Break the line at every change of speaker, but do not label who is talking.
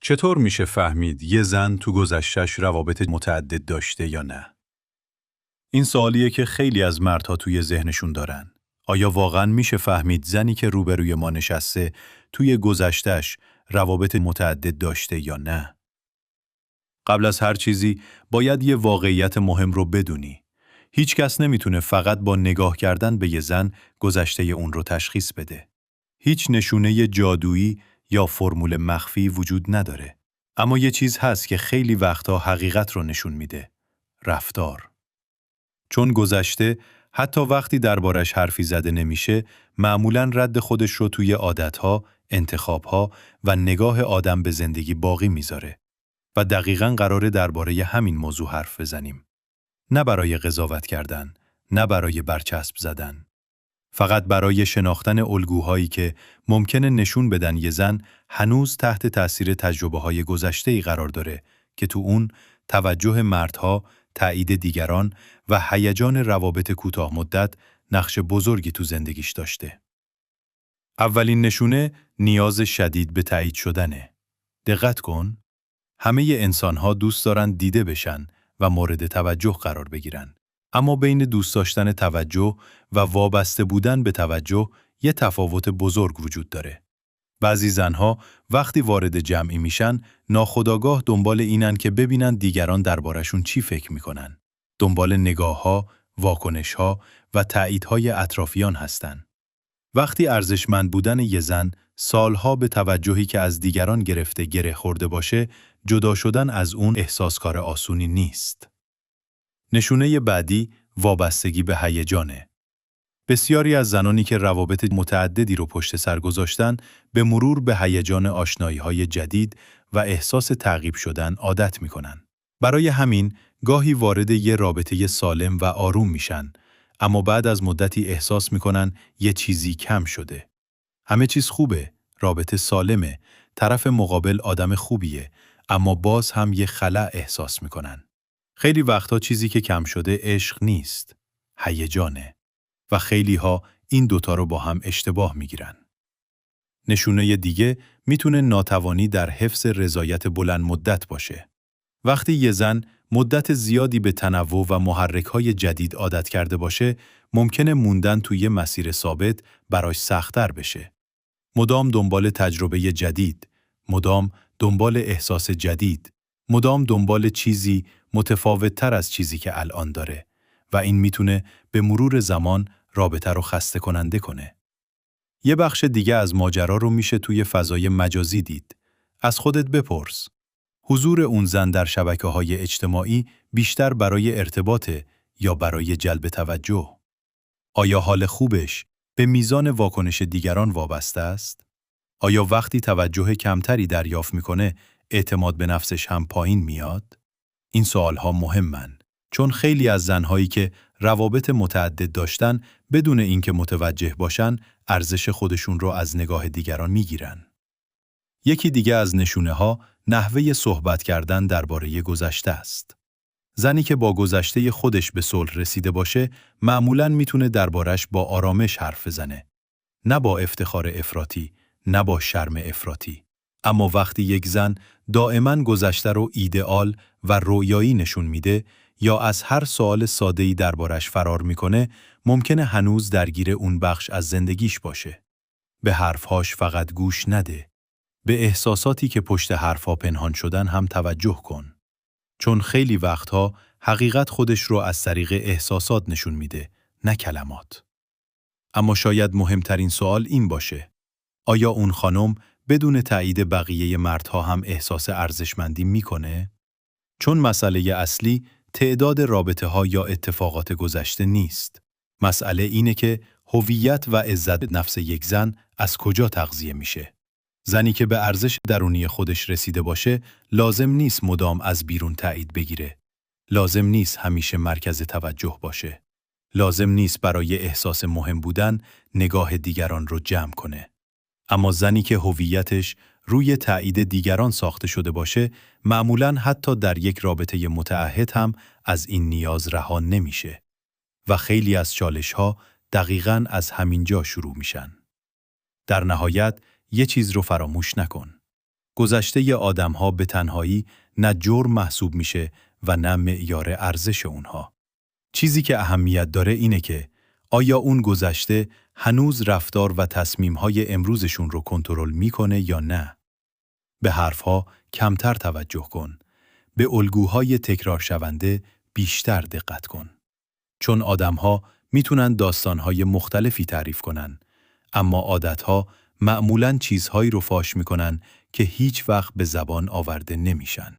چطور میشه فهمید یه زن تو گذشتش روابط متعدد داشته یا نه؟ این سوالیه که خیلی از مردها توی ذهنشون دارن. آیا واقعاً میشه فهمید زنی که روبروی ما نشسته توی گذشتش روابط متعدد داشته یا نه؟ قبل از هر چیزی باید یه واقعیت مهم رو بدونی. هیچ کس نمیتونه فقط با نگاه کردن به یه زن گذشته اون رو تشخیص بده. هیچ نشونه جادویی یا فرمول مخفی وجود نداره. اما یه چیز هست که خیلی وقتا حقیقت رو نشون میده. رفتار. چون گذشته حتی وقتی دربارش حرفی زده نمیشه، معمولاً رد خودش رو توی عادتها، انتخابها و نگاه آدم به زندگی باقی میذاره. و دقیقاً قراره درباره همین موضوع حرف بزنیم. نه برای قضاوت کردن، نه برای برچسب زدن. فقط برای شناختن الگوهایی که ممکنه نشون بدن یه زن هنوز تحت تأثیر تجربه‌های گذشته‌ای قرار داره که تو اون توجه مردها، تایید دیگران و هیجان روابط کوتاه مدت نقش بزرگی تو زندگیش داشته. اولین نشونه نیاز شدید به تایید شدنه. دقت کن. همه انسان‌ها دوست دارن دیده بشن و مورد توجه قرار بگیرن. اما بین دوست داشتن توجه و وابسته بودن به توجه یه تفاوت بزرگ وجود داره. بعضی زنها وقتی وارد جمعی میشن ناخودآگاه دنبال اینن که ببینن دیگران دربارشون چی فکر میکنن. دنبال نگاه‌ها، واکنش‌ها و تاییدهای اطرافیان هستن. وقتی ارزشمند بودن یه زن سالها به توجهی که از دیگران گرفته گره خورده باشه، جدا شدن از اون احساس کار آسونی نیست. نشونه بعدی وابستگی به هیجانه. بسیاری از زنانی که روابط متعددی رو پشت سر گذاشتن، به مرور به هیجان آشنایی‌های جدید و احساس تعقیب شدن عادت می‌کنن. برای همین گاهی وارد یه رابطه سالم و آروم میشن، اما بعد از مدتی احساس می‌کنن یه چیزی کم شده. همه چیز خوبه، رابطه سالمه، طرف مقابل آدم خوبیه، اما باز هم یه خلأ احساس می‌کنن. خیلی وقتا چیزی که کم شده عشق نیست، هیجانه. و خیلی ها این دوتا رو با هم اشتباه میگیرن. نشونه دیگه میتونه ناتوانی در حفظ رضایت بلند مدت باشه. وقتی یه زن مدت زیادی به تنوع و محرک‌های جدید عادت کرده باشه، ممکنه موندن توی مسیر ثابت براش سخت‌تر بشه. مدام دنبال تجربه جدید، مدام دنبال احساس جدید، مدام دنبال چیزی متفاوت‌تر از چیزی که الان داره و این میتونه به مرور زمان رابطه رو خسته کننده کنه. یه بخش دیگه از ماجرا رو میشه توی فضای مجازی دید. از خودت بپرس. حضور اون زن در شبکه‌های اجتماعی بیشتر برای ارتباطه یا برای جلب توجه؟ آیا حال خوبش به میزان واکنش دیگران وابسته است؟ آیا وقتی توجه کمتری دریافت میکنه اعتماد به نفسش هم پایین میاد؟ این سوالها مهمن، چون خیلی از زنهایی که روابط متعدد داشتن بدون اینکه متوجه باشن ارزش خودشون رو از نگاه دیگران میگیرن. یکی دیگه از نشونه‌ها نحوه صحبت کردن درباره گذشته است. زنی که با گذشته خودش به صلح رسیده باشه معمولاً میتونه دربارش با آرامش حرف بزنه. نه با افتخار افراطی، نه با شرم افراطی. اما وقتی یک زن دائما گذشته رو ایدئال و رویایی نشون میده یا از هر سوال ساده‌ای دربارش فرار میکنه، ممکنه هنوز درگیر اون بخش از زندگیش باشه. به حرفهاش فقط گوش نده. به احساساتی که پشت حرفها پنهان شدن هم توجه کن. چون خیلی وقتها حقیقت خودش رو از طریق احساسات نشون میده، نه کلمات. اما شاید مهمترین سوال این باشه: آیا اون خانم بدون تایید بقیه مردها هم احساس ارزشمندی میکنه؟ چون مسئله اصلی تعداد رابطه‌ها یا اتفاقات گذشته نیست. مسئله اینه که هویت و عزت نفس یک زن از کجا تغذیه میشه. زنی که به ارزش درونی خودش رسیده باشه، لازم نیست مدام از بیرون تایید بگیره. لازم نیست همیشه مرکز توجه باشه. لازم نیست برای احساس مهم بودن نگاه دیگران رو جمع کنه. اما زنی که هویتش روی تایید دیگران ساخته شده باشه، معمولاً حتی در یک رابطه متعهد هم از این نیاز رها نمیشه. و خیلی از چالش‌ها دقیقاً از همینجا شروع میشن. در نهایت، یه چیز رو فراموش نکن. گذشته آدم‌ها به تنهایی نه جرم محسوب میشه و نه معیار ارزش اونها. چیزی که اهمیت داره اینه که آیا اون گذشته هنوز رفتار و تصمیم‌های امروزشون رو کنترل میکنه یا نه؟ به حرفها کمتر توجه کن. به الگوهای تکرار شونده بیشتر دقت کن. چون آدم‌ها میتونن داستان‌های مختلفی تعریف کنن، اما عادت‌ها معمولاً چیزهایی رو فاش میکنن که هیچ وقت به زبان آورده نمیشن.